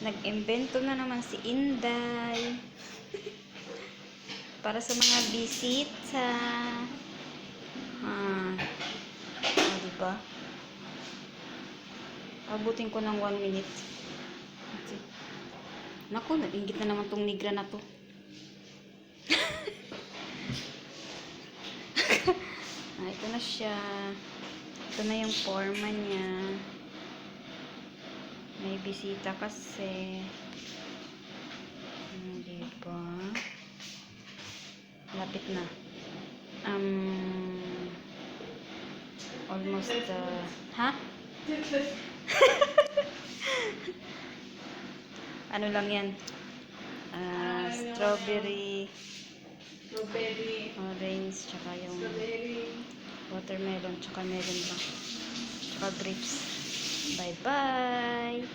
Nag-imbento na naman si Inday. Para sa mga bisita. Diba? Abutin ko ng 1 minute. Okay. Naku, nag-inggit na naman tong nigra na to. Ito na siya. Ito na yung forma niya. May bisita kasi. Diba? Lapit na. Almost, ha? Ano lang yan? Strawberry, orange, tsaka yung watermelon, tsaka melon lang. Tsaka grapes. Bye-bye!